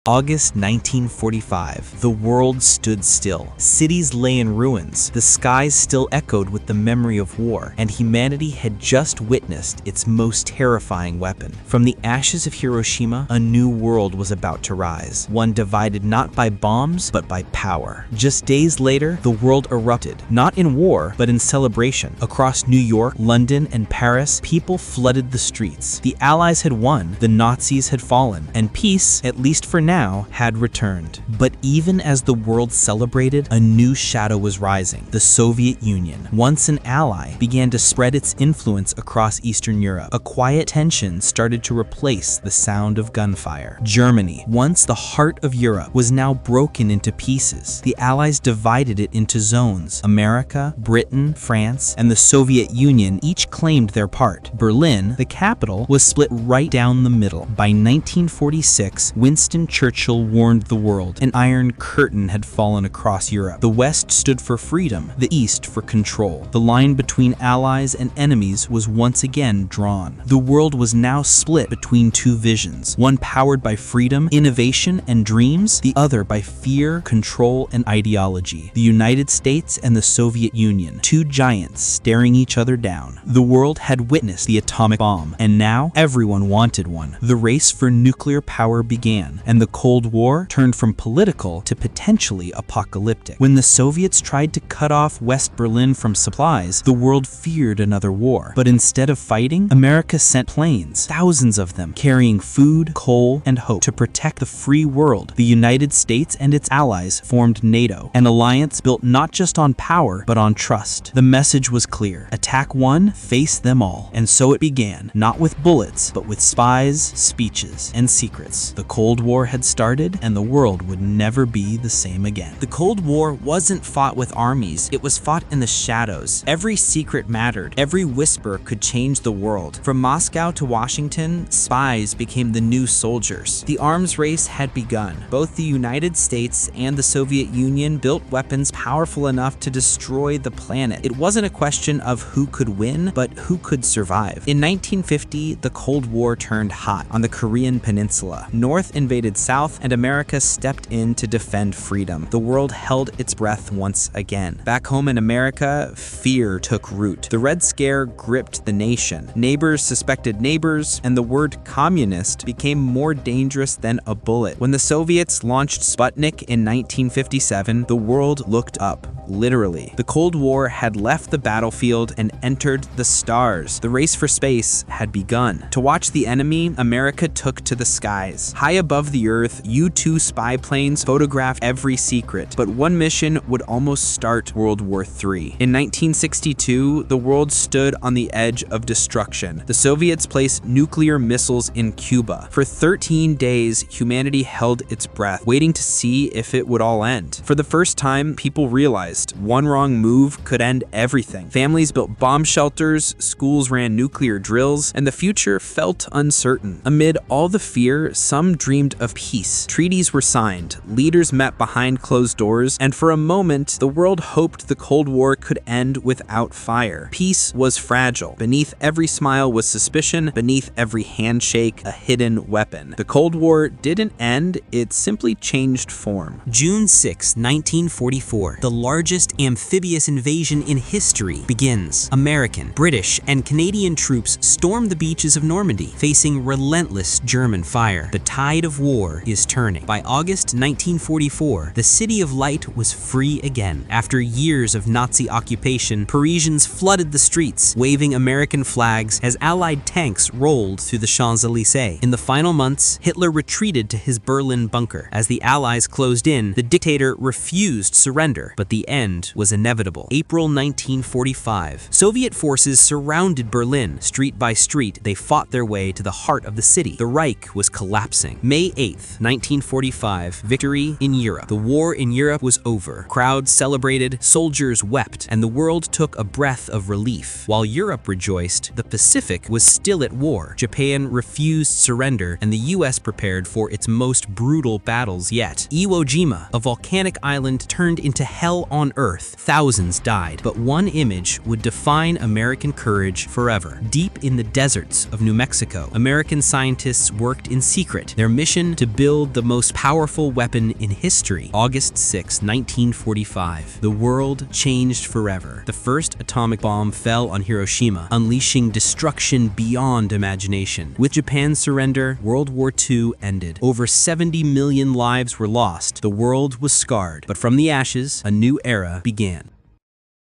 August 1945. The world stood still. Cities lay in ruins. The skies still echoed with the memory of war, and humanity had just witnessed its most terrifying weapon. From the ashes of Hiroshima, a new world was about to rise, one divided not by bombs, but by power. Just days later, the world erupted, not in war, but in celebration. Across New York, London, and Paris, people flooded the streets. The Allies had won, the Nazis had fallen, and peace, at least for now, had returned. But even as the world celebrated, a new shadow was rising. The Soviet Union, once an ally, began to spread its influence across Eastern Europe. A quiet tension started to replace the sound of gunfire. Germany, once the heart of Europe, was now broken into pieces. The Allies divided it into zones. America, Britain, France, and the Soviet Union each claimed their part. Berlin, the capital, was split right down the middle. By 1946, Winston Churchill warned the world. An iron curtain had fallen across Europe. The West stood for freedom, the East for control. The line between allies and enemies was once again drawn. The world was now split between two visions, one powered by freedom, innovation, and dreams, the other by fear, control, and ideology. The United States and the Soviet Union, two giants staring each other down. The world had witnessed the atomic bomb, and now everyone wanted one. The race for nuclear power began, and the Cold War turned from political to potentially apocalyptic. When the Soviets tried to cut off West Berlin from supplies, the world feared another war. But instead of fighting, America sent planes, thousands of them, carrying food, coal, and hope. To protect the free world, the United States and its allies formed NATO, an alliance built not just on power, but on trust. The message was clear. Attack one, face them all. And so it began, not with bullets, but with spies, speeches, and secrets. The Cold War had started, and the world would never be the same again. The Cold War wasn't fought with armies, it was fought in the shadows. Every secret mattered, every whisper could change the world. From Moscow to Washington, spies became the new soldiers. The arms race had begun. Both the United States and the Soviet Union built weapons powerful enough to destroy the planet. It wasn't a question of who could win, but who could survive. In 1950, the Cold War turned hot on the Korean Peninsula. North invaded South, and America stepped in to defend freedom. The world held its breath once again. Back home in America, fear took root. The Red Scare gripped the nation. Neighbors suspected neighbors, and the word communist became more dangerous than a bullet. When the Soviets launched Sputnik in 1957, the world looked up. Literally. The Cold War had left the battlefield and entered the stars. The race for space had begun. To watch the enemy, America took to the skies. High above the Earth, U-2 spy planes photographed every secret, but one mission would almost start World War III. In 1962, the world stood on the edge of destruction. The Soviets placed nuclear missiles in Cuba. For 13 days, humanity held its breath, waiting to see if it would all end. For the first time, people realized one wrong move could end everything. Families built bomb shelters, schools ran nuclear drills, and the future felt uncertain. Amid all the fear, some dreamed of peace. Treaties were signed, leaders met behind closed doors, and for a moment, the world hoped the Cold War could end without fire. Peace was fragile. Beneath every smile was suspicion, beneath every handshake, a hidden weapon. The Cold War didn't end, it simply changed form. June 6, 1944, the largest amphibious invasion in history begins. American, British, and Canadian troops storm the beaches of Normandy, facing relentless German fire. The tide of war is turning. By August 1944, the City of Light was free again. After years of Nazi occupation, Parisians flooded the streets, waving American flags as Allied tanks rolled through the Champs-Élysées. In the final months, Hitler retreated to his Berlin bunker. As the Allies closed in, the dictator refused surrender, but the end was inevitable. April 1945. Soviet forces surrounded Berlin. Street by street, they fought their way to the heart of the city. The Reich was collapsing. May 8th, 1945. Victory in Europe. The war in Europe was over. Crowds celebrated, soldiers wept, and the world took a breath of relief. While Europe rejoiced, the Pacific was still at war. Japan refused surrender, and the US prepared for its most brutal battles yet. Iwo Jima, a volcanic island, turned into hell on on Earth, thousands died, but one image would define American courage forever. Deep in the deserts of New Mexico, American scientists worked in secret, their mission to build the most powerful weapon in history. August 6, 1945. The world changed forever. The first atomic bomb fell on Hiroshima, unleashing destruction beyond imagination. With Japan's surrender, World War II ended. Over 70 million lives were lost. The world was scarred, but from the ashes, a new era began.